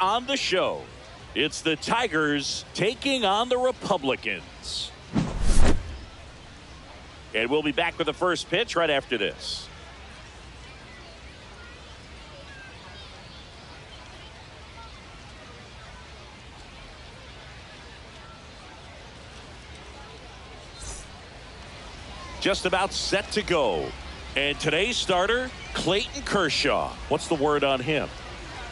on the show. It's the Tigers taking on the Republicans. And we'll be back with the first pitch right after this. Just about set to go. And today's starter, Clayton Kershaw. What's the word on him?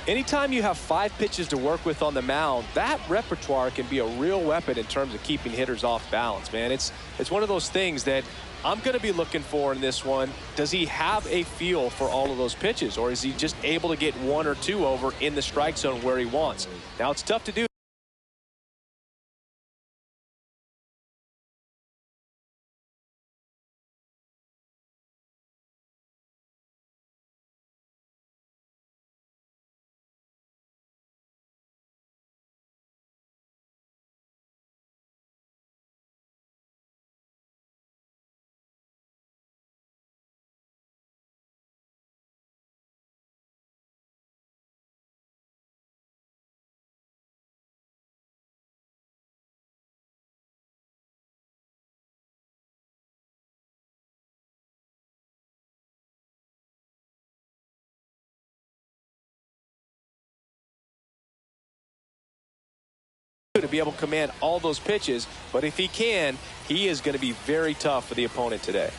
Anytime you have 5 pitches to work with on the mound, that repertoire can be a real weapon in terms of keeping hitters off balance, man. It's one of those things that I'm going to be looking for in this one. Does he have a feel for all of those pitches, or is he just able to get 1 or 2 over in the strike zone where he wants? Now, it's tough to do. To be able to command all those pitches, but if he can, he is going to be very tough for the opponent today.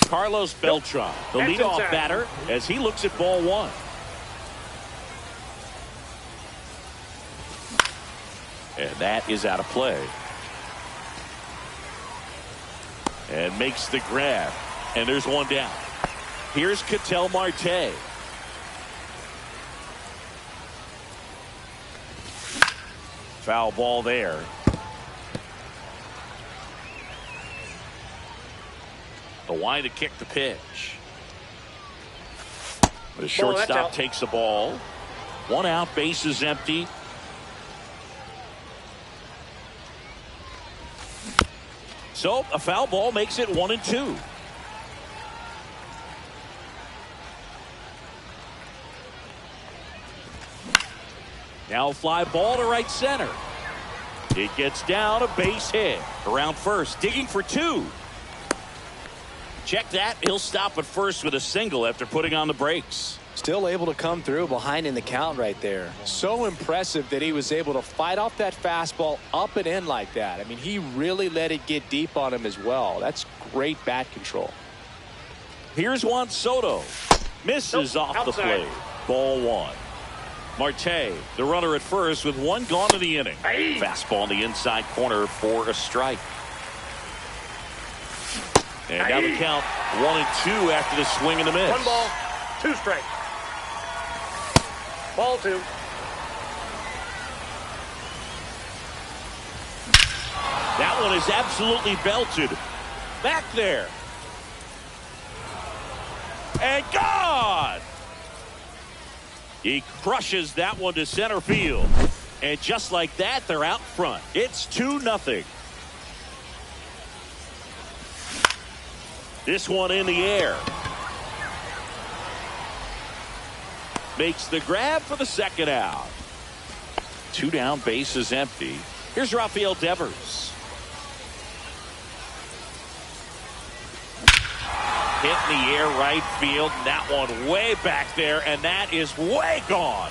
Carlos Beltran, the leadoff batter, as he looks at ball 1. And that is out of play. And makes the grab. And there's 1 down. Here's Ketel Marte. Foul ball there. The line to kick the pitch. The shortstop takes the ball. 1 out, base is empty. So a foul ball makes it 1-2. Now a fly ball to right center. It gets down, a base hit. Around first, digging for 2. Check that. He'll stop at first with a single after putting on the brakes. Still able to come through behind in the count right there. So impressive that he was able to fight off that fastball up and in like that. I mean, he really let it get deep on him as well. That's great bat control. Here's Juan Soto. Misses off the plate. Ball 1. Marte, the runner at first with 1 gone in the inning. Fastball in the inside corner for a strike. And now the count 1-2 after the swing and the miss. 1 ball, 2 strikes. Ball 2. That one is absolutely belted. Back there. And gone. He crushes that one to center field. And just like that, they're out front. It's 2-0. This one in the air. Makes the grab for the 2nd out. 2 down, base is empty. Here's Rafael Devers. Hit in the air right field. That one way back there, and that is way gone.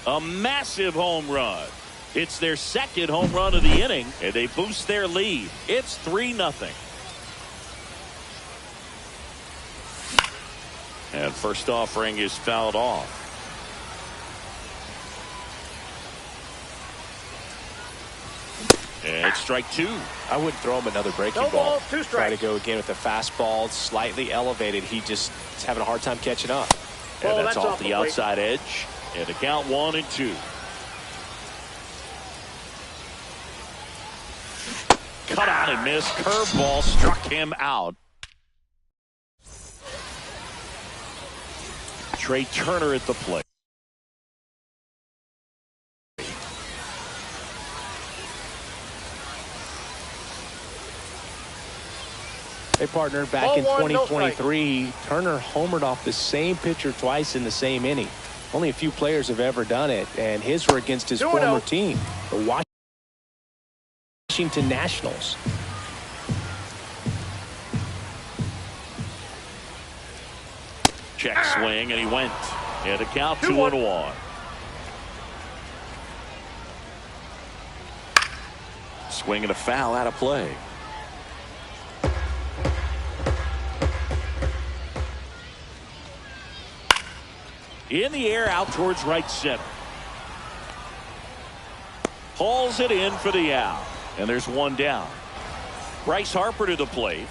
A massive home run. It's their 2nd home run of the inning, and they boost their lead. It's 3-0. And first offering is fouled off. And it's strike 2. I wouldn't throw him another breaking No ball. balls, 2 strikes. Try to go again with the fastball, slightly elevated. He just is having a hard time catching up. And that's off the outside edge. And the count 1-2. Cut out and missed. Curveball struck him out. Trey Turner at the plate. Hey, partner, back in 2023, Turner homered off the same pitcher twice in the same inning. Only a few players have ever done it, and his were against his former team, the Washington Nationals. Check swing, and he went. And a count 2-1. Swing and a foul out of play. In the air, out towards right center. Hauls it in for the out. And there's one down. Bryce Harper to the plate.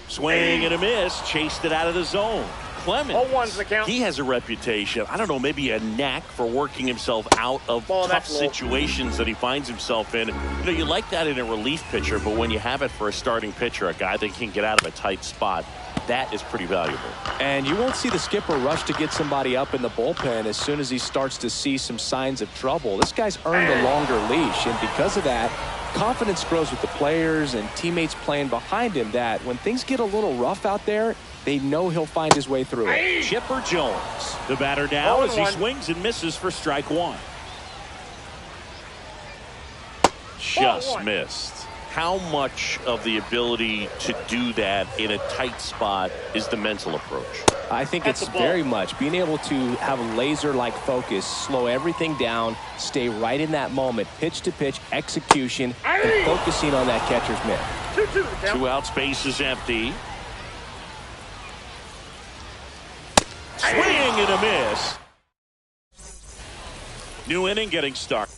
Swing and a miss. Chased it out of the zone. Clemens, he has a reputation, I don't know, maybe a knack for working himself out of tough situations that he finds himself in. You know, you like that in a relief pitcher, but when you have it for a starting pitcher, a guy that can get out of a tight spot, that is pretty valuable. And you won't see the skipper rush to get somebody up in the bullpen as soon as he starts to see some signs of trouble. This guy's earned a longer leash, and because of that, confidence grows with the players and teammates playing behind him, that when things get a little rough out there, they know he'll find his way through it. Chipper Jones, the batter now as he swings and misses for strike one. Just missed. How much of the ability to do that in a tight spot is the mental approach? I think it's very much being able to have a laser-like focus, slow everything down, stay right in that moment, pitch to pitch execution, and focusing on that catcher's mitt. 2 outs, base is empty. Swing and a miss. New inning getting started.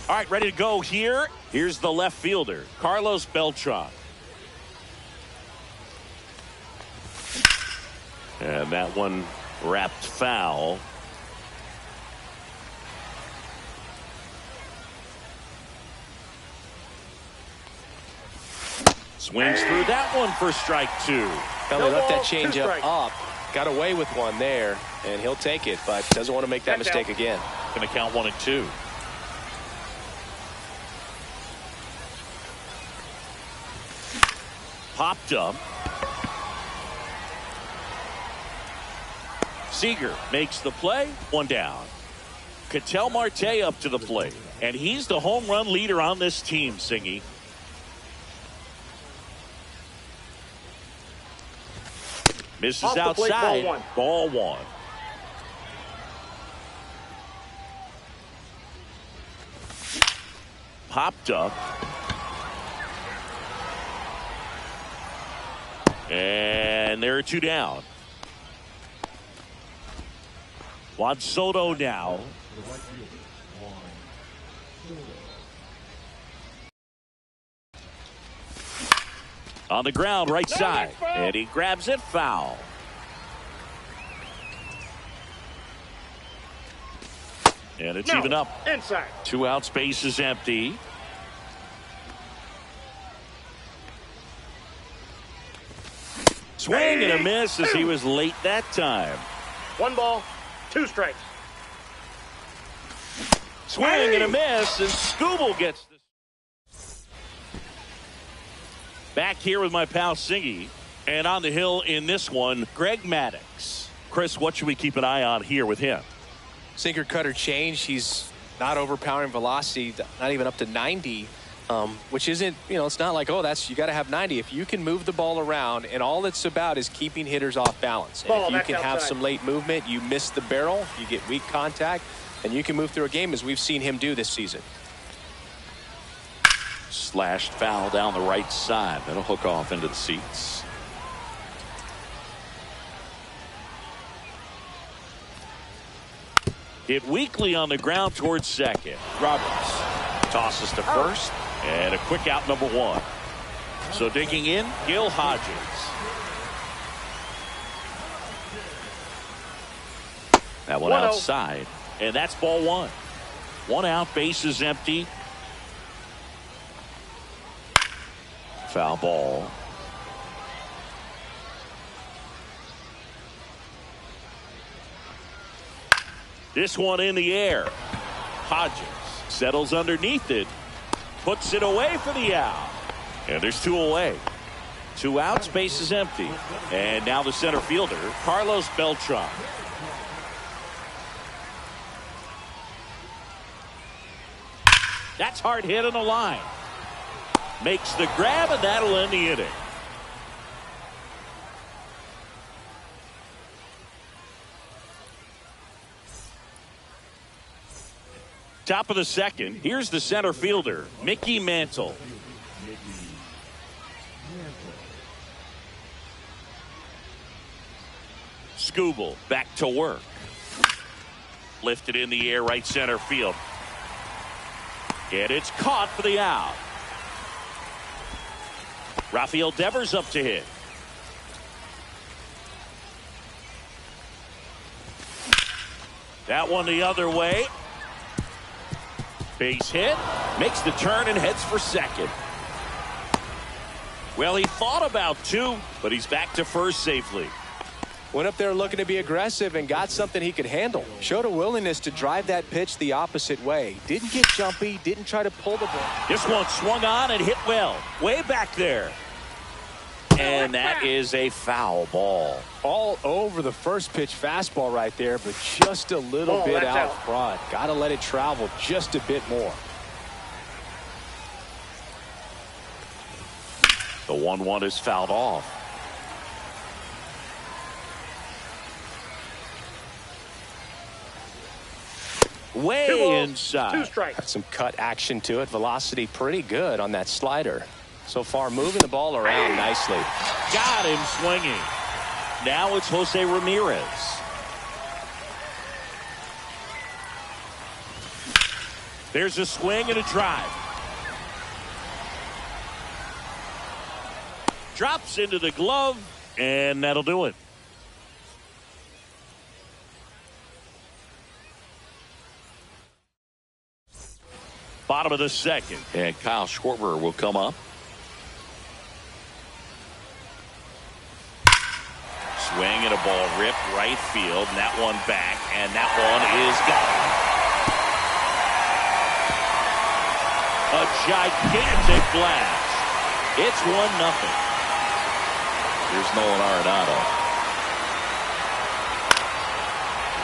All right, ready to go here. Here's the left fielder, Carlos Beltran. And that one wrapped foul. Swings through that one for strike 2. Kelly left that changeup up, got away with one there, and he'll take it, but doesn't want to make that mistake again. Going to count 1-2. Popped up. Seager makes the play. 1 down. Ketel Marte up to the plate. And he's the home run leader on this team, Singy. Misses outside. Ball 1. Popped up. And there are 2 down. Juan Soto now. On the ground, right side. And he grabs it, foul. And it's even up. Inside. 2 outs, base is empty. Swing and a miss as he was late that time. 1 ball, 2 strikes. Swing and a miss, and Skubal gets this. Back here with my pal Singy, and on the hill in this one, Greg Maddox. Chris, what should we keep an eye on here with him? Sinker cutter change. He's not overpowering velocity, not even up to 90, which isn't, it's not like, oh, you got to have 90. If you can move the ball around, and all it's about is keeping hitters off balance. And if you can have some late movement, you miss the barrel, you get weak contact, and you can move through a game as we've seen him do this season. Slashed foul down the right side. That'll hook off into the seats. Hit weakly on the ground towards second. Roberts tosses to first, and a quick out, number one. So digging in, Gil Hodges. That one outside, and that's ball one. One out, bases empty. Foul ball. This one in the air. Hodges settles underneath it, puts it away for the out, and there's two away. Two outs, base is empty, and now the center fielder, Carlos Beltran. That's hard hit on the line. Makes the grab, and that'll end the inning. Top of the second, here's the center fielder, Mickey Mantle. Skubal back to work. Lifted in the air, right center field. And it's caught for the out. Rafael Devers up to hit. That one the other way. Base hit, makes the turn and heads for second. Well, he thought about two, but he's back to first safely. Went up there looking to be aggressive and got something he could handle. Showed a willingness to drive that pitch the opposite way. Didn't get jumpy, didn't try to pull the ball. This one swung on and hit well, way back there. And that is a foul ball. All over the first pitch fastball right there, but just a little bit out front. Got to let it travel just a bit more. The 1-1 is fouled off. Way inside. Two strikes. Got some cut action to it. Velocity pretty good on that slider. So far, moving the ball around nicely. Got him swinging. Now it's Jose Ramirez. There's a swing and a drive. Drops into the glove, and that'll do it. Bottom of the second, and Kyle Schwarber will come up. Swing and a ball ripped right field, and that one back, and that one is gone. A gigantic blast. It's 1-0. Here's Nolan Arenado.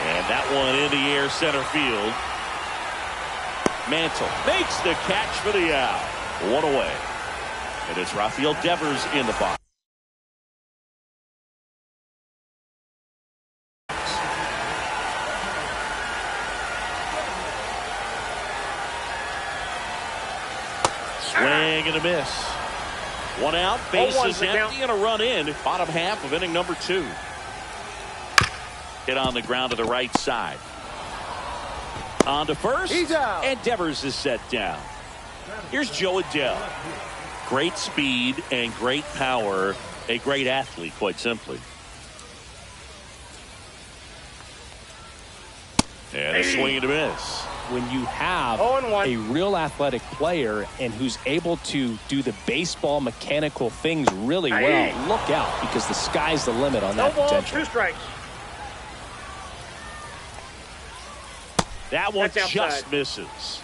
And that one in the air, center field. Mantle makes the catch for the out. One away. And it's Rafael Devers in the box. Swing and a miss. One out, bases empty, and a run in. Bottom half of inning number 2. Hit on the ground to the right side. On to first, and Devers is set down. Here's Joe Adele. Great speed and great power. A great athlete, quite simply. And a swing and a miss. When you have a real athletic player and who's able to do the baseball mechanical things really well, look out, because the sky's the limit on that potential. 2 strikes. That one just misses.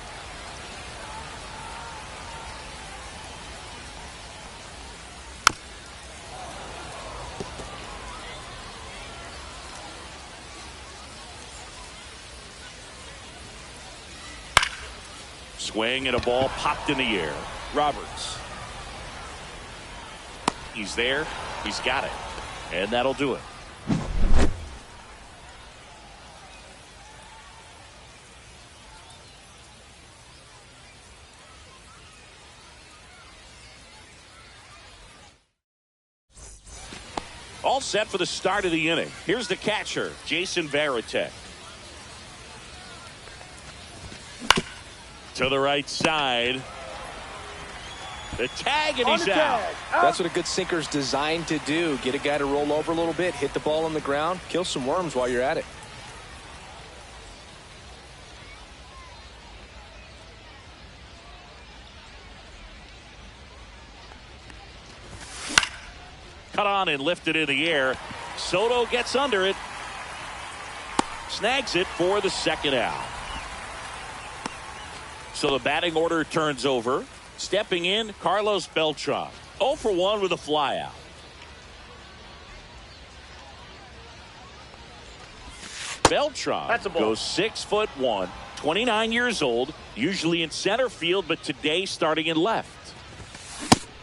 Swing and a ball popped in the air. Roberts. He's there. He's got it. And that'll do it. All set for the start of the inning. Here's the catcher, Jason Varitek. To the right side. The tag, and he's out. That's what a good sinker's designed to do. Get a guy to roll over a little bit, hit the ball on the ground, kill some worms while you're at it. Cut on and lifted in the air. Soto gets under it. Snags it for the second out. So the batting order turns over. Stepping in, Carlos Beltran. 0 for 1 with a flyout. Beltran goes 6'1", 29 years old, usually in center field, but today starting in left.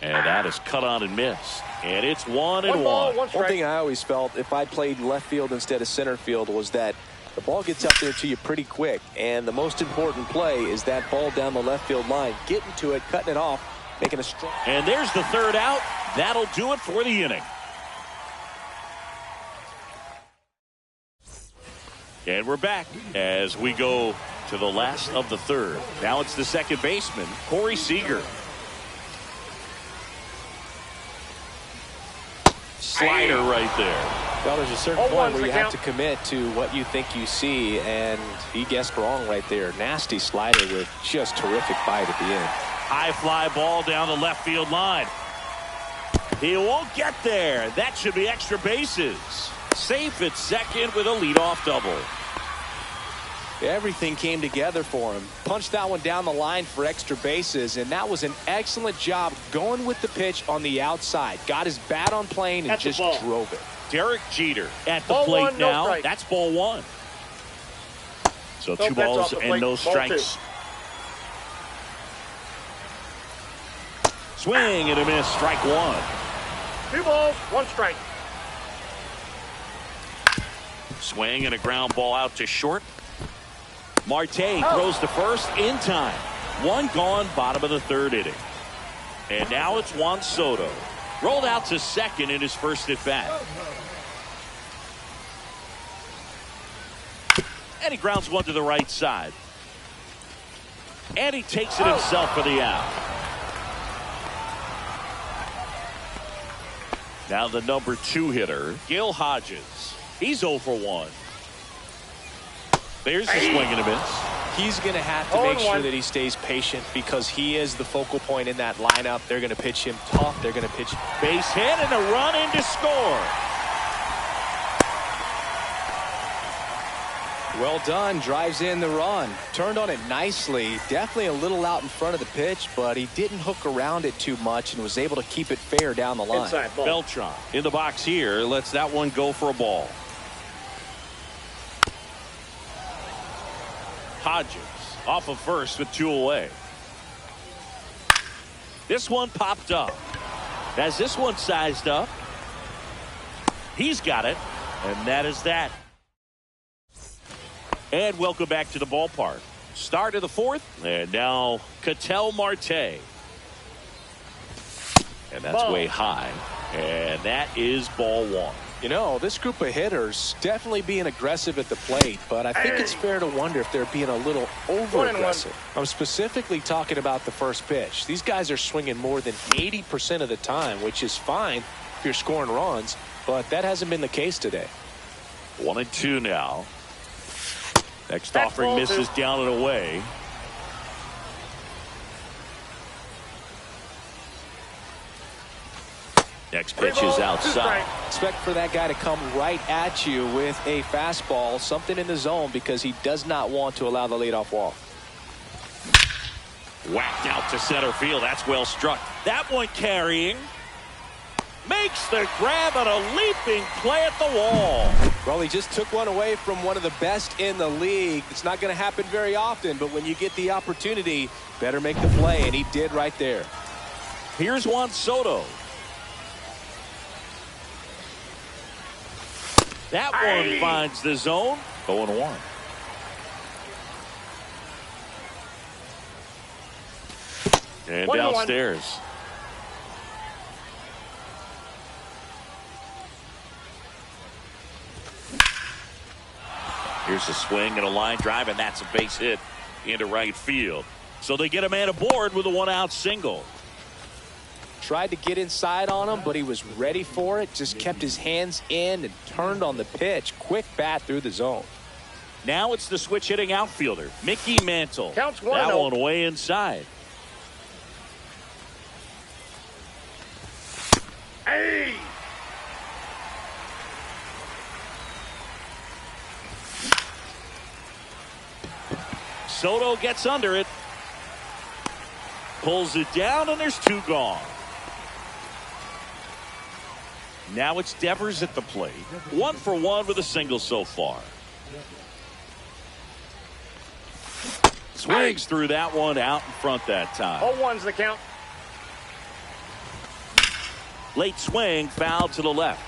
And that is cut on and missed. And it's 1-1. One thing I always felt if I played left field instead of center field was that the ball gets up there to you pretty quick. And the most important play is that ball down the left field line. Getting to it, cutting it off, making a strong. And there's the third out. That'll do it for the inning. And we're back as we go to the last of the third. Now it's the second baseman, Corey Seager. Slider right there. Well, there's a certain point where you have to commit to what you think you see, and he guessed wrong right there. Nasty slider with just terrific bite at the end. High fly ball down the left field line. He won't get there. That should be extra bases. Safe at second with a leadoff double. Everything came together for him. Punched that one down the line for extra bases, and that was an excellent job going with the pitch on the outside. Got his bat on plane and just drove it. Derek Jeter at the plate now. No, that's ball one. So 2 balls and no strikes. Swing and a miss. Strike 1. 2 balls, 1 strike. Swing and a ground ball out to short. Marte throws to first in time. 1 gone, bottom of the third inning. And now it's Juan Soto. Rolled out to second in his first at bat. And he grounds one to the right side. And he takes it himself for the out. Now the number 2 hitter, Gil Hodges. He's 0 for 1. There's the swing and a miss. He's going to have to make sure that he stays patient because he is the focal point in that lineup. They're going to pitch him tough. They're going to pitch base hit and a run in to score. Well done. Drives in the run. Turned on it nicely. Definitely a little out in front of the pitch, but he didn't hook around it too much and was able to keep it fair down the line. Beltran in the box here. Lets that one go for a ball. Hodges off of first with 2 away. This one popped up. Has this one sized up? He's got it, and that is that. And welcome back to the ballpark. Start of the 4th, and now Ketel Marte. And that's way high, and that is ball 1. You know, this group of hitters definitely being aggressive at the plate, but I think it's fair to wonder if they're being a little over-aggressive. I'm specifically talking about the first pitch. These guys are swinging more than 80% of the time, which is fine if you're scoring runs, but that hasn't been the case today. 1-2 now. Next offering misses down and away. Next pitch is outside. Expect for that guy to come right at you with a fastball, something in the zone, because he does not want to allow the leadoff walk. Whacked out to center field. That's well struck. That one carrying. Makes the grab and a leaping play at the wall. Well, he just took one away from one of the best in the league. It's not going to happen very often, but when you get the opportunity, better make the play, and he did right there. Here's Juan Soto. That one finds the zone. 0-1. And downstairs. Here's a swing and a line drive, and that's a base hit into right field. So they get a man aboard with a one-out single. Tried to get inside on him, but he was ready for it. Just kept his hands in and turned on the pitch. Quick bat through the zone. Now it's the switch hitting outfielder, Mickey Mantle. Counts 1-0. That one way inside. Hey! Soto gets under it. Pulls it down, and there's two gone. Now it's Devers at the plate. 1 for 1 with a single so far. Swings through that one out in front that time. 0-1's the count. Late swing, foul to the left.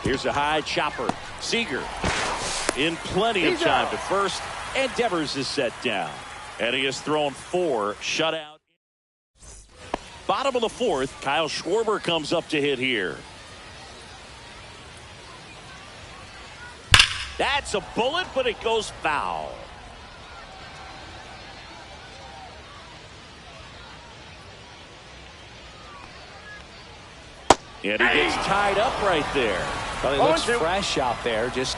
Here's a high chopper. Seager in plenty of time to first, and Devers is set down. And he has thrown 4 shutout. Bottom of the 4th, Kyle Schwarber comes up to hit here. That's a bullet, but it goes foul. And he gets tied up right there. Well, he looks fresh out there. Just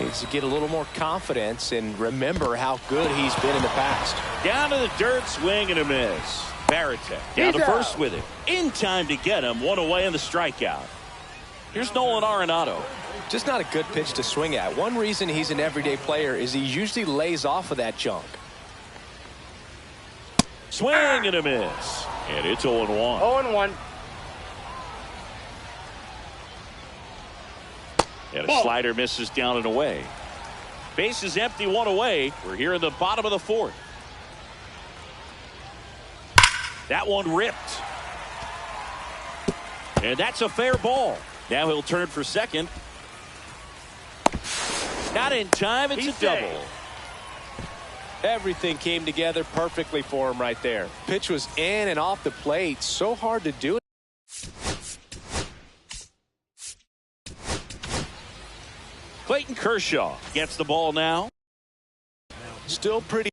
needs to get a little more confidence and remember how good he's been in the past. Down to the dirt, swing and a miss. Baratek down to first with it. In time to get him. One away in the strikeout. Here's Nolan Arenado. Just not a good pitch to swing at. One reason he's an everyday player is he usually lays off of that junk. Swing and a miss. And it's 0-1. 0-1. And a slider misses down and away. Base is empty, one away. We're here in the bottom of the 4th. That one ripped. And that's a fair ball. Now he'll turn for second. Not in time. It's a double. Everything came together perfectly for him right there. Pitch was in and off the plate. So hard to do it. Clayton Kershaw gets the ball now. Still pretty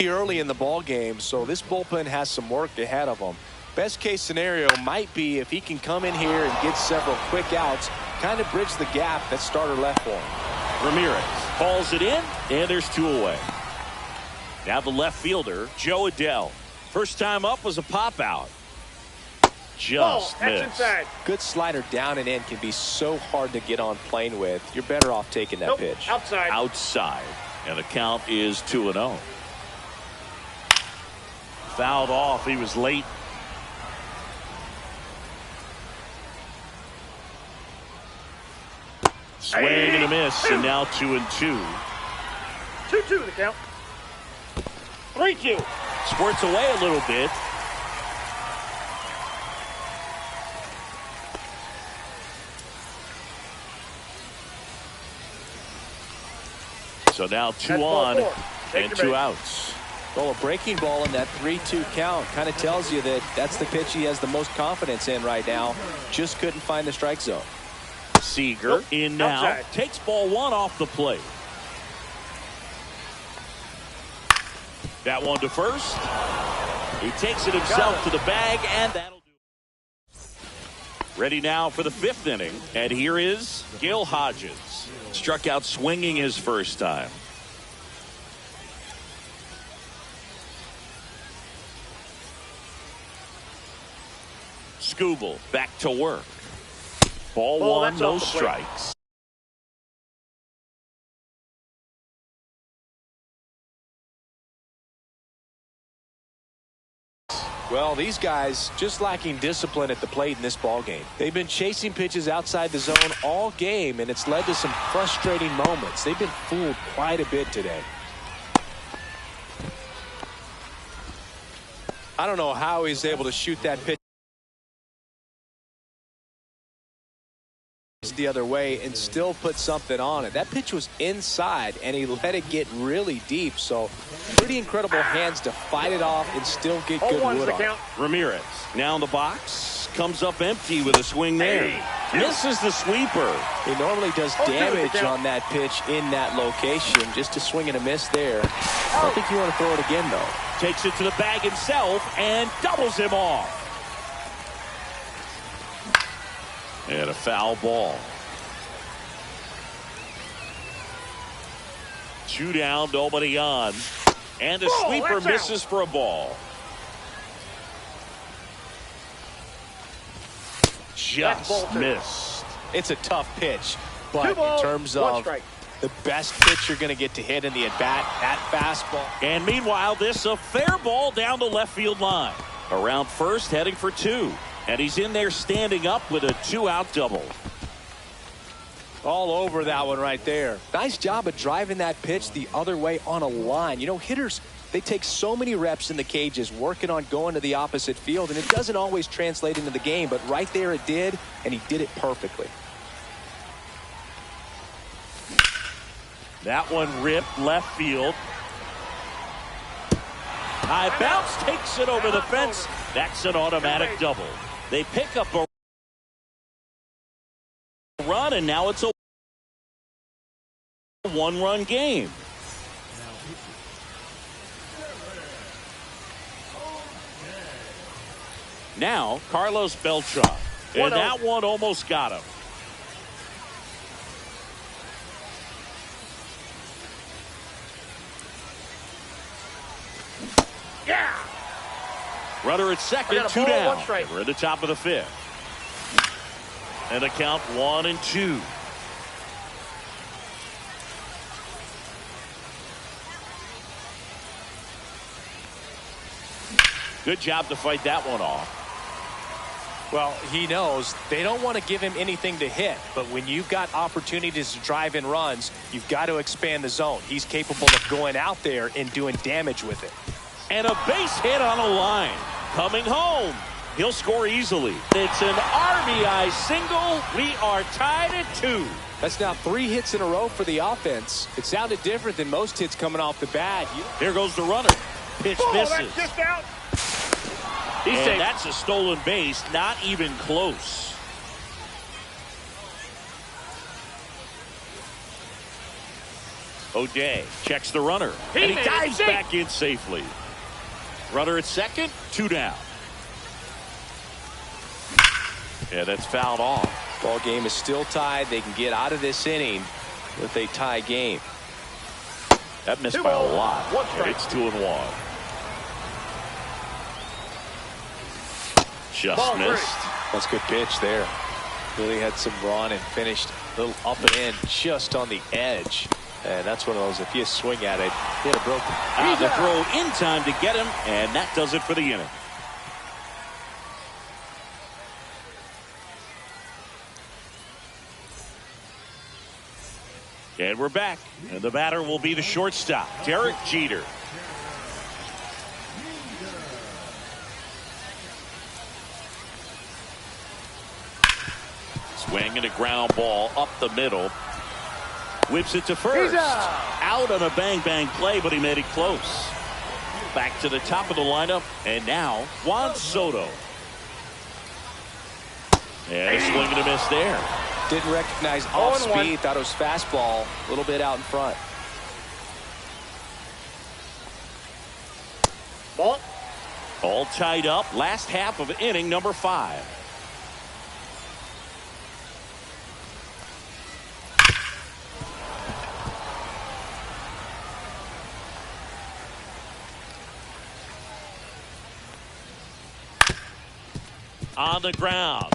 early in the ball game, so this bullpen has some work ahead of them. Best case scenario might be if he can come in here and get several quick outs, kind of bridge the gap that starter left for him. Ramirez calls it in, and there's 2 away. Now the left fielder, Joe Adell. First time up was a pop out. Just missed. Good slider down and in can be so hard to get on plane with. You're better off taking that pitch. Outside. Outside. And the count is 2-0. Fouled off. He was late. Swing and a miss, and now 2-2. 2-2 the count. 3-2. Squirts away a little bit. So now 2 on and 2 outs. Well, a breaking ball in that 3-2 count kind of tells you that that's the pitch he has the most confidence in right now. Just couldn't find the strike zone. Seager in now. Outside. Takes ball 1 off the plate. That one to first. He takes it himself to the bag, and that'll do it. Ready now for the 5th inning. And here is Gil Hodges. Struck out swinging his first time. Skubal back to work. Ball 1, no strikes. Well, these guys just lacking discipline at the plate in this ball game. They've been chasing pitches outside the zone all game, and it's led to some frustrating moments. They've been fooled quite a bit today. I don't know how he's able to shoot that pitch the other way and still put something on it. That pitch was inside, and he let it get really deep. So pretty incredible hands to fight it off and still get good wood on it. Ramirez now in the box, comes up empty with a swing there. Misses the sweeper. He normally does damage on that pitch in that location. Just a swing and a miss there. I don't think you want to throw it again, though. Takes it to the bag himself and doubles him off. And a foul ball. 2 down, nobody on. And a sweeper misses for a ball. Just missed. It's a tough pitch, but in terms of the best pitch you're going to get to hit in the at-bat, that fastball. And meanwhile, this a fair ball down the left field line. Around first, heading for 2. And he's in there standing up with a 2-out double. All over that one right there. Nice job of driving that pitch the other way on a line. You know, hitters, they take so many reps in the cages working on going to the opposite field, and it doesn't always translate into the game, but right there it did, and he did it perfectly. That one ripped left field. High bounce, takes it over the fence. That's an automatic double. They pick up a run, and now it's a 1-run game. Now, Carlos Beltran. And that one almost got him. Yeah. Runner at second, 2 down. We're at the top of the 5th. And a count 1-2. Good job to fight that one off. Well, he knows they don't want to give him anything to hit, but when you've got opportunities to drive in runs, you've got to expand the zone. He's capable of going out there and doing damage with it. And a base hit on a line. Coming home. He'll score easily. It's an RBI single. We are tied at 2. That's now 3 hits in a row for the offense. It sounded different than most hits coming off the bat. Here goes the runner. Pitch misses. That's just out. And that's a stolen base. Not even close. O'Day checks the runner. And he dives back in safely. Runner at second, 2 down. Yeah, that's fouled off. Ball game is still tied. They can get out of this inning with a tie game. That missed by a lot. It's 2-1. Just missed. That's a good pitch there. Really had some run and finished a little up and in just on the edge. And that's one of those, if you swing at it, hit a broken. The throw in time to get him, and that does it for the inning. And we're back. And the batter will be the shortstop, Derek Jeter. Swing and a ground ball up the middle. Whips it to first. Out on a bang-bang play, but he made it close. Back to the top of the lineup, and now Juan Soto. And a swing and a miss there. Didn't recognize off speed. Thought it was fastball. A little bit out in front. Ball. All tied up. Last half of inning number 5. On the ground.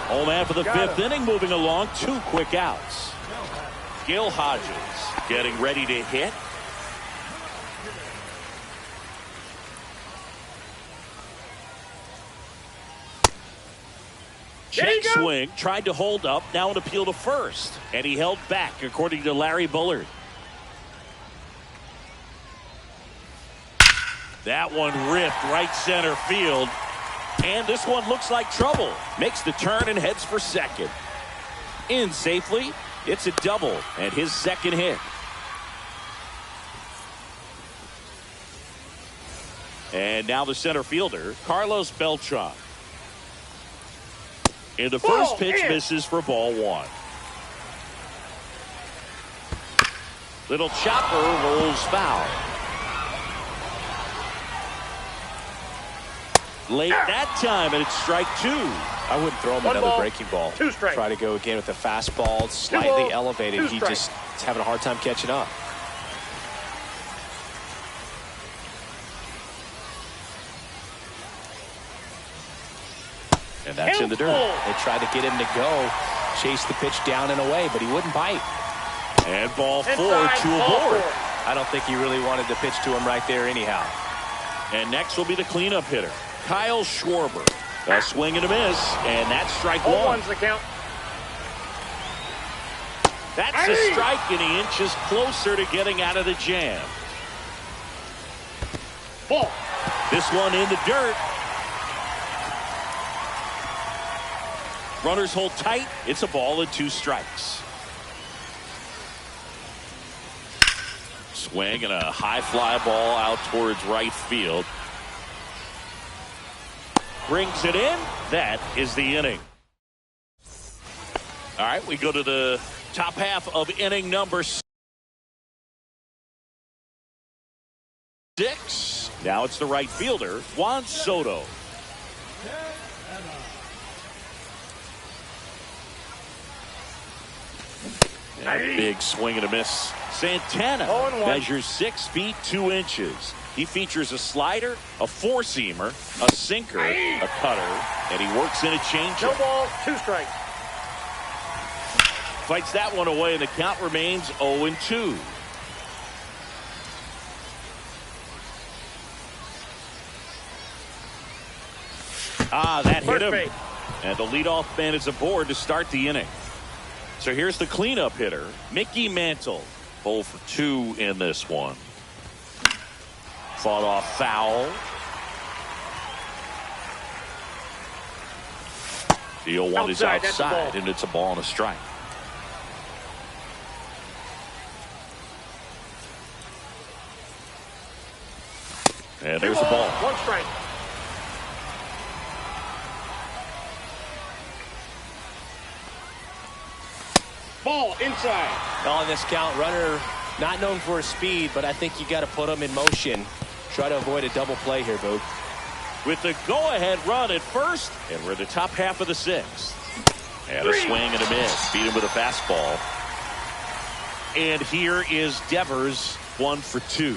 Home after the 5th inning, moving along. 2 quick outs. Gil Hodges getting ready to hit. Check swing, tried to hold up, now an appeal to first. And he held back, according to Larry Bullard. That one ripped right center field. And this one looks like trouble. Makes the turn and heads for second. In safely, it's a double and his second hit. And now the center fielder, Carlos Beltran. And the first pitch misses for ball one. Little chopper rolls foul. Late that time, and it's strike two. I wouldn't throw him another breaking ball. Try to go again with the fastball, slightly elevated. He just is having a hard time catching up. And that's in the dirt. They tried to get him to go, chase the pitch down and away, but he wouldn't bite. And ball four to a board. I don't think he really wanted to pitch to him right there anyhow. And next will be the cleanup hitter, Kyle Schwarber. A swing and a miss, and that's strike one. The count. That's a strike, and he inches closer to getting out of the jam. Ball. This one in the dirt. Runners hold tight. It's a ball and two strikes. Swing and a high fly ball out towards right field. Brings it in. That is the inning. All right, we go to the top half of inning number 6. Now it's the right fielder, Juan Soto. And a big swing and a miss. Santana measures 6 feet 2 inches. He features a slider, a four-seamer, a sinker, a cutter, and he works in a changeup. No ball, 2 strikes. Fights that one away, and the count remains 0-2. That hit him. And the leadoff man is aboard to start the inning. So here's the cleanup hitter, Mickey Mantle. 0 for 2 in this one. Fought off foul. Deal one is outside, and it's a ball and a strike. And there's the ball. 1 strike. Ball inside. On this count, runner not known for his speed, but I think you got to put him in motion. Try to avoid a double play here, Boog. With the go-ahead run at first, and we're in the top half of the 6th. And a swing and a miss. Beat him with a fastball. And here is Devers, 1 for 2.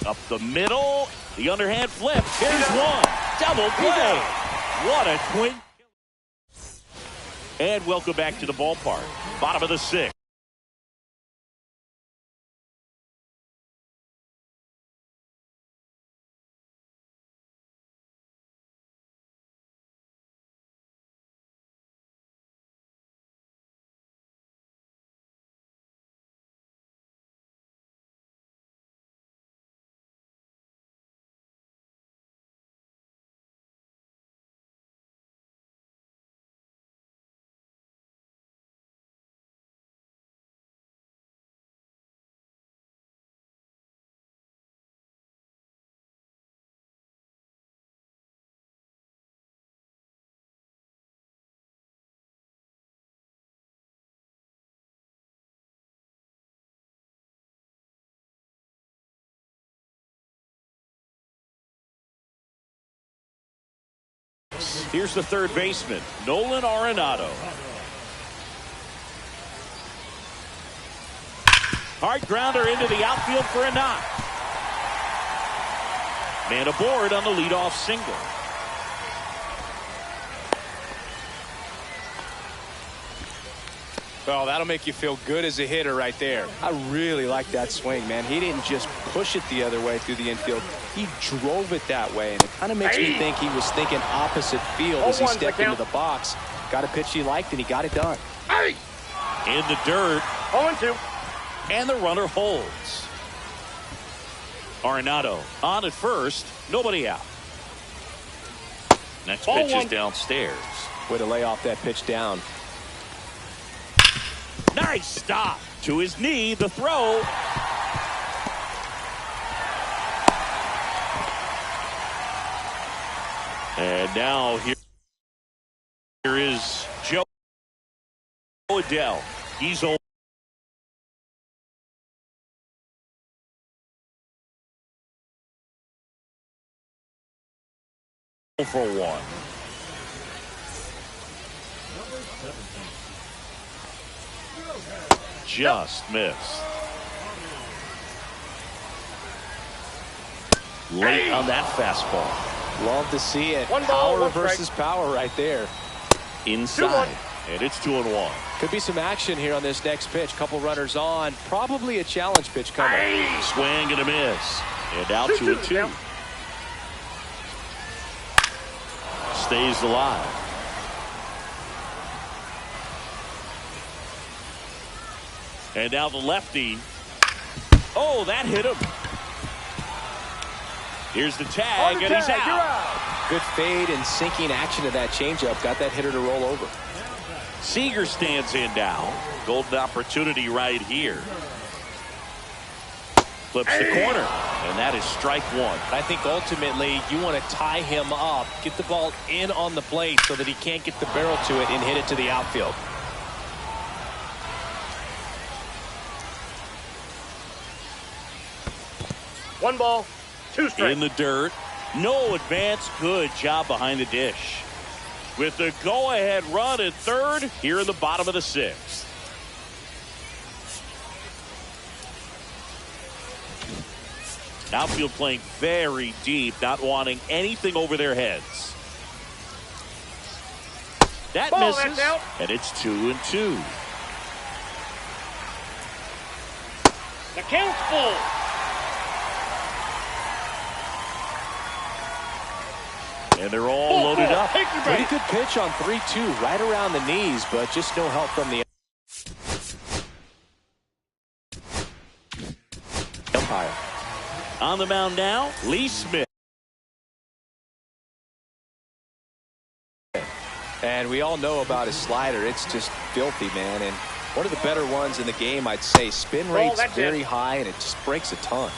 Up the middle, the underhand flip. Here's one. Double play. What a twin. And welcome back to the ballpark. Bottom of the 6th. Here's the third baseman, Nolan Arenado. Hard grounder into the outfield for a knock. Man aboard on the leadoff single. Well, that'll make you feel good as a hitter right there. I really like that swing, man. He didn't just push it the other way through the infield. he drove it that way, and it kind of makes me think he was thinking opposite field as he stepped into the box. Got a pitch he liked, and he got it done. In the dirt. 0-2. And the runner holds. Arenado on at first. Nobody out. Next Ball pitch is one. downstairs. Way to lay off that pitch down. Nice stop. To his knee, the throw. And now here is Joe Adell. He's over. For one. Just missed. Late on that fastball. Love to see it. One ball, Power one strike. versus power right there. Inside. And it's 2-1. Could be some action here on this next pitch. Couple runners on. Probably a challenge pitch coming. Swing and a miss. And now 2-2. Stays alive. And now the lefty. Oh, that hit him. Here's the tag, and he's out. Good fade and sinking action to that changeup. Got that hitter to roll over. Seager stands in now. Golden opportunity right here. Flips the corner, and that is strike one. I think ultimately you want to tie him up, get the ball in on the plate so that he can't get the barrel to it and hit it to the outfield. One ball, 2 strikes. In the dirt. No advance. Good job behind the dish. With the go-ahead run at third here in the bottom of the 6th. Outfield playing very deep, not wanting anything over their heads. That Ball, misses, that's out. and it's 2-2. The count's full. And they're all loaded up. Take your Pretty base. good pitch on 3-2, right around the knees, but just no help from the umpire. On the mound now, Lee Smith. And we all know about his slider. It's just filthy, man. And one of the better ones in the game, I'd say. Spin rate's that's very it. high, and it just breaks a ton.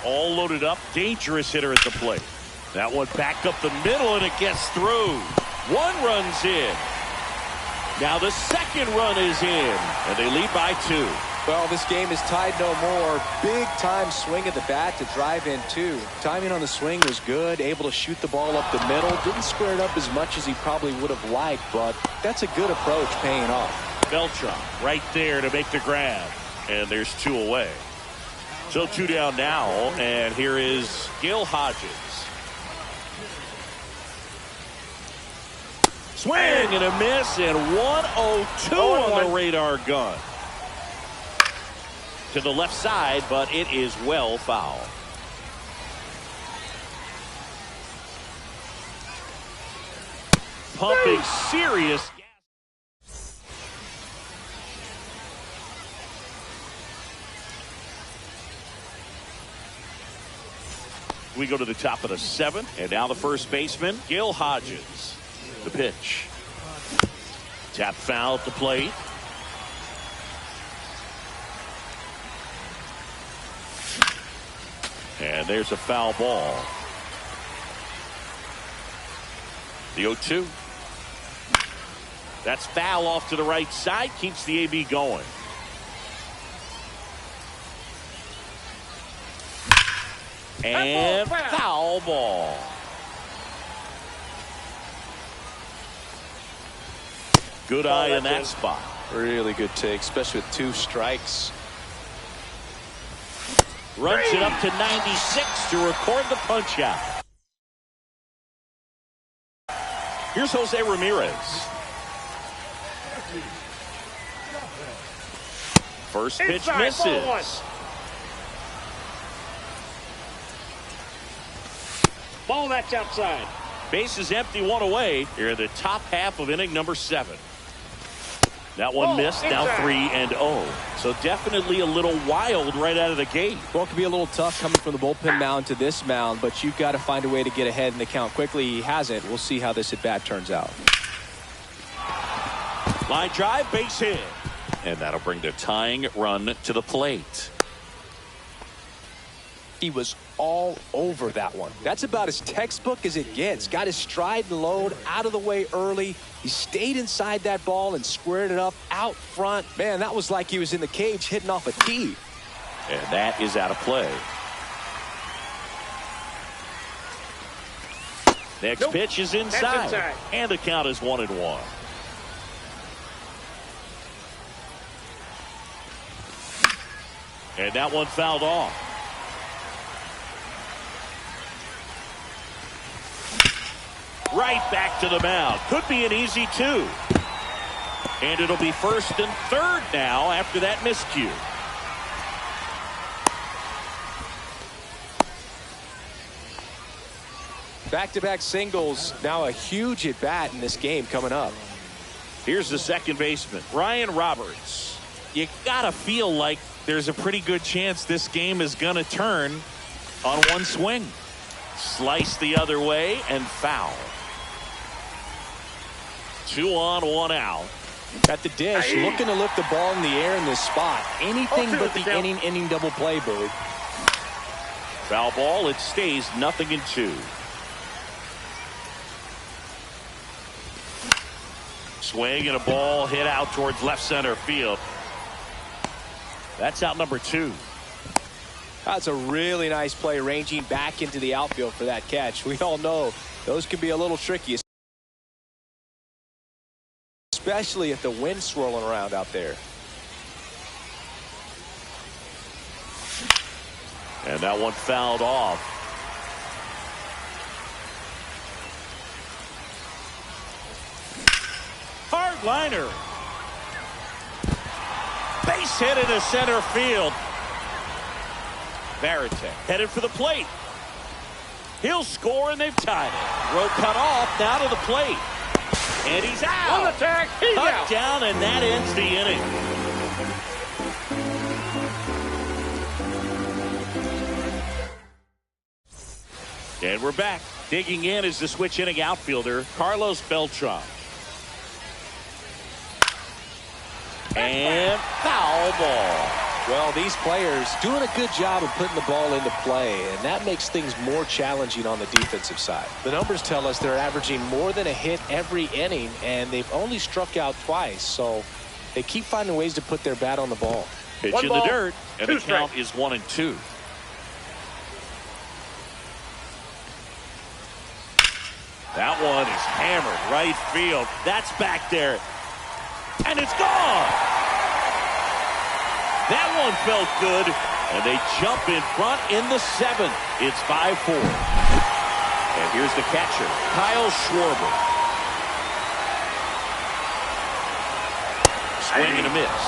All loaded up. Dangerous hitter at the plate. That one back up the middle, and it gets through. One run's in. Now the second run is in, and they lead by 2. Well, this game is tied no more. Big time swing at the bat to drive in 2. Timing on the swing was good. Able to shoot the ball up the middle. Didn't square it up as much as he probably would have liked, but that's a good approach paying off. Beltran right there to make the grab. And there's 2 away. So 2 down now, and here is Gil Hodges. Swing and a miss, and 1-0-2 on the radar gun. To the left side, but it is well foul. Pumping serious. We go to the top of the 7th, and now the first baseman, Gil Hodges. The pitch. Tap foul at the plate. And there's a foul ball. The 0-2. That's foul off to the right side. Keeps the AB going. And foul ball. Good eye in that spot. Really good take, especially with 2 strikes. Runs it up to 96 to record the punch out. Here's Jose Ramirez. First pitch Inside, ball 1. misses. Ball that's outside. Base is empty, one away. Here in the top half of inning number 7. That one missed, now 3-0. So definitely a little wild right out of the gate. Well, it can be a little tough coming from the bullpen mound to this mound, but you've got to find a way to get ahead in the count quickly. He hasn't. We'll see how this at-bat turns out. Line drive, base hit. And that'll bring the tying run to the plate. He was all over that one. That's about as textbook as it gets. Got his stride and load out of the way early. He stayed inside that ball and squared it up out front. Man, that was like he was in the cage hitting off a tee. And that is out of play. Next pitch is inside. And the count is 1-1. And that one fouled off. Right back to the mound. Could be an easy 2. And it'll be first and third now after that miscue. Back-to-back singles. Now a huge at-bat in this game coming up. Here's the second baseman, Ryan Roberts. You gotta feel like there's a pretty good chance this game is gonna turn on one swing. Slice the other way and foul. 2 on, 1 out. At the dish, looking to lift the ball in the air in this spot. Anything but the inning double play, Boog. Foul ball, it stays 0-2. Swing and a ball hit out towards left center field. That's out number 2. That's a really nice play, ranging back into the outfield for that catch. We all know those can be a little tricky, especially if the wind's swirling around out there. And that one fouled off. Hard liner. Base hit into center field. Varitek headed for the plate. He'll score, and they've tied it. Row cut off, now to the plate. And he's out. On the tag, he's out. Down, and that ends the inning. And we're back. Digging in is the switch inning outfielder, Carlos Beltran. And foul ball. Well, these players doing a good job of putting the ball into play, and that makes things more challenging on the defensive side. The numbers tell us they're averaging more than a hit every inning, and they've only struck out twice, so they keep finding ways to put their bat on the ball. Pitch One in ball, the dirt, and the 2 count strikes. is 1-2. That one is hammered right field. That's back there. And it's gone. That one felt good. And they jump in front in the 7th. It's 5-4. And here's the catcher, Kyle Schwarber. Swing and a miss.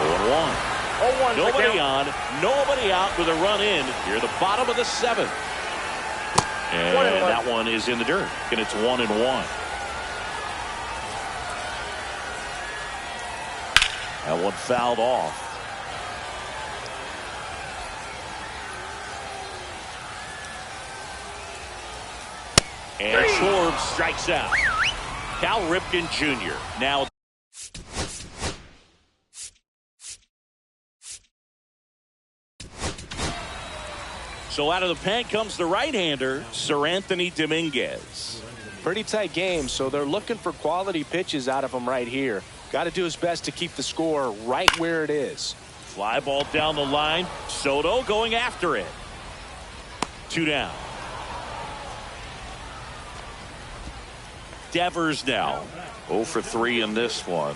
0-1. 0-1. Nobody on, nobody out with a run in. Here at the bottom of the 7th. And that one is in the dirt. And it's 1-1. That one fouled off. And Schwarber strikes out. Cal Ripken Jr. Now. So out of the pen comes the right-hander, Sir Anthony Dominguez. Pretty tight game, so they're looking for quality pitches out of him right here. Got to do his best to keep the score right where it is. Fly ball down the line. Soto going after it. 2 down. Devers now 0 for 3 in this one.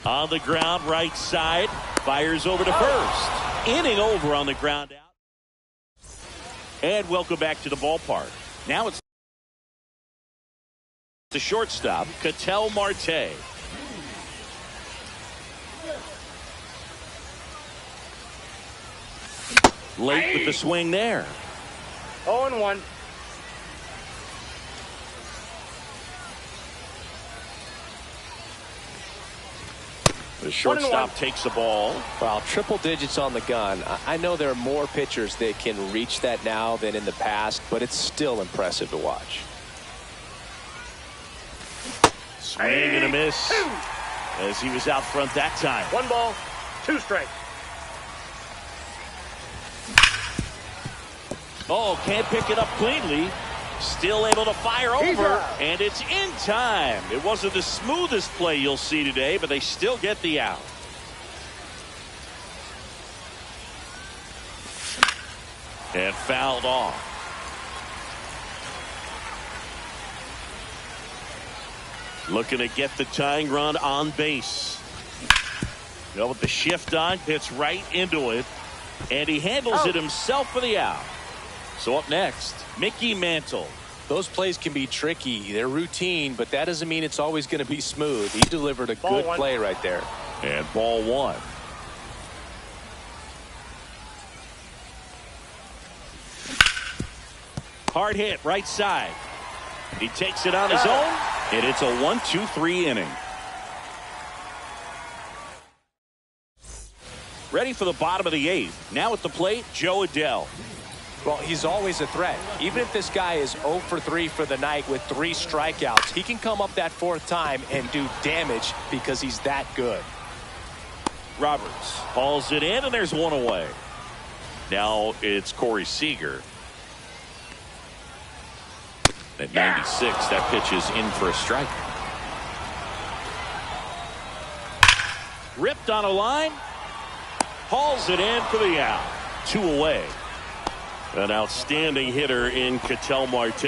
On the ground, right side, fires over to first. Inning over on the ground out. And welcome back to the ballpark. Now it's the shortstop, Ketel Marte. Late with the swing there. 0-1. The shortstop takes the ball. Well, triple digits on the gun. I know there are more pitchers that can reach that now than in the past, but it's still impressive to watch. Swing and a miss as he was out front that time. 1 ball, 2 strikes. Oh, can't pick it up cleanly. Still able to fire over, and it's in time. It wasn't the smoothest play you'll see today, but they still get the out. And fouled off. Looking to get the tying run on base. You know, with the shift on, hits right into it, and he handles it himself for the out. So up next, Mickey Mantle. Those plays can be tricky. They're routine, but that doesn't mean it's always going to be smooth. He delivered a good play right there. And ball 1. Hard hit right side. He takes it on his own, and it's a 1-2-3 inning. Ready for the bottom of the 8th. Now at the plate, Joe Adell. Well, he's always a threat. Even if this guy is 0 for 3 for the night with 3 strikeouts, he can come up that 4th time and do damage because he's that good. Roberts hauls it in, and there's 1 away. Now it's Seager. At 96, that pitch is in for a strike. Ripped on a line. Hauls it in for the out. 2 away. An outstanding hitter in Ketel Marte.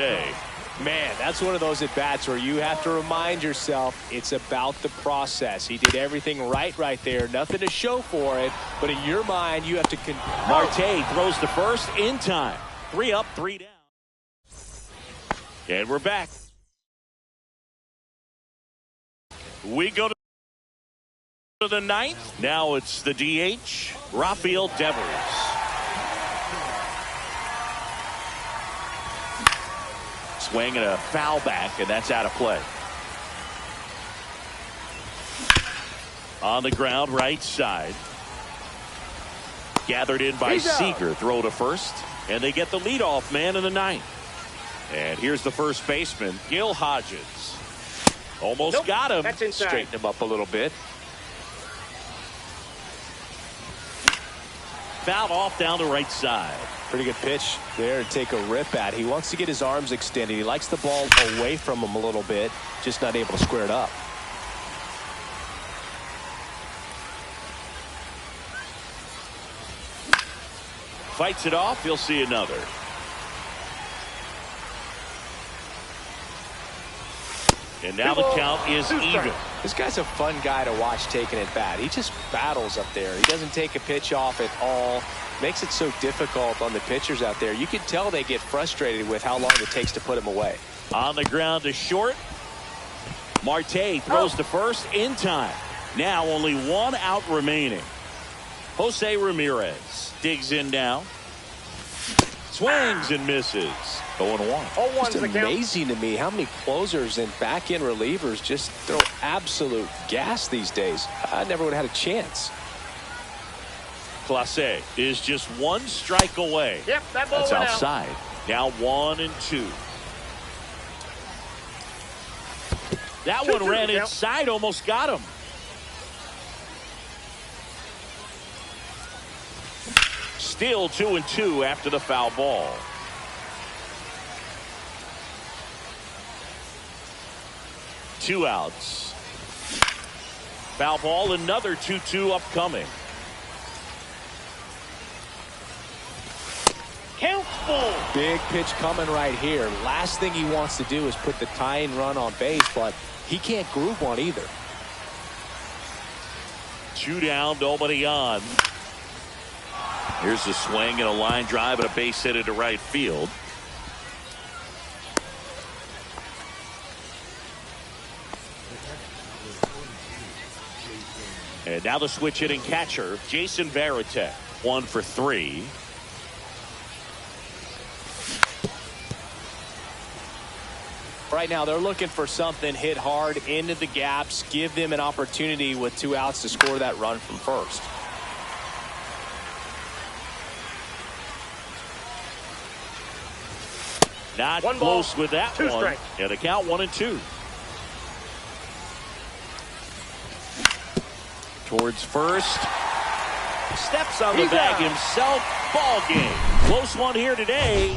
Man, that's one of those at-bats where you have to remind yourself it's about the process. He did everything right there. Nothing to show for it, but in your mind, you have to... Marte throws the first in time. 3 up, 3 down. And we're back. We go to the 9th. Now it's the DH, Rafael Devers. Swing and a foul back, and that's out of play. On the ground, right side. Gathered in by Seager. Throw to first, and they get the leadoff man in the 9th. And here's the first baseman, Gil Hodges. Almost got him. That's inside. Straighten him up a little bit. Fouled off down the right side. Pretty good pitch there to take a rip at. He wants to get his arms extended. He likes the ball away from him a little bit, just not able to square it up. Fights it off. You'll see another. And now the count is even. This guy's a fun guy to watch taking at bat. He just battles up there. He doesn't take a pitch off at all. Makes it so difficult on the pitchers out there. You can tell they get frustrated with how long it takes to put him away. On the ground to short. Marte throws to first in time. Now only 1 out remaining. Jose Ramirez digs in now. Swings and misses. 0-1. It's amazing to me how many closers and back-end relievers just throw absolute gas these days. I never would have had a chance. Clase is just 1 strike away. Yep, that ball That's went outside. Out. Now 1-2. That one ran inside, almost got him. Still 2-2 after the foul ball. Two outs. Foul ball, another 2-2 upcoming. Count full. Big pitch coming right here. Last thing he wants to do is put the tying run on base, but he can't groove one either. 2 down, nobody on. Here's the swing and a line drive and a base hit into right field. And now the switch hitting catcher, Jason Varitek. 1 for 3. Right now, they're looking for something hit hard into the gaps, give them an opportunity with 2 outs to score that run from first. Not One ball, close with that 2 one. strikes. Yeah, the count 1-2. Towards first. Steps on the He's bag out. himself. Ball game. Close one here today.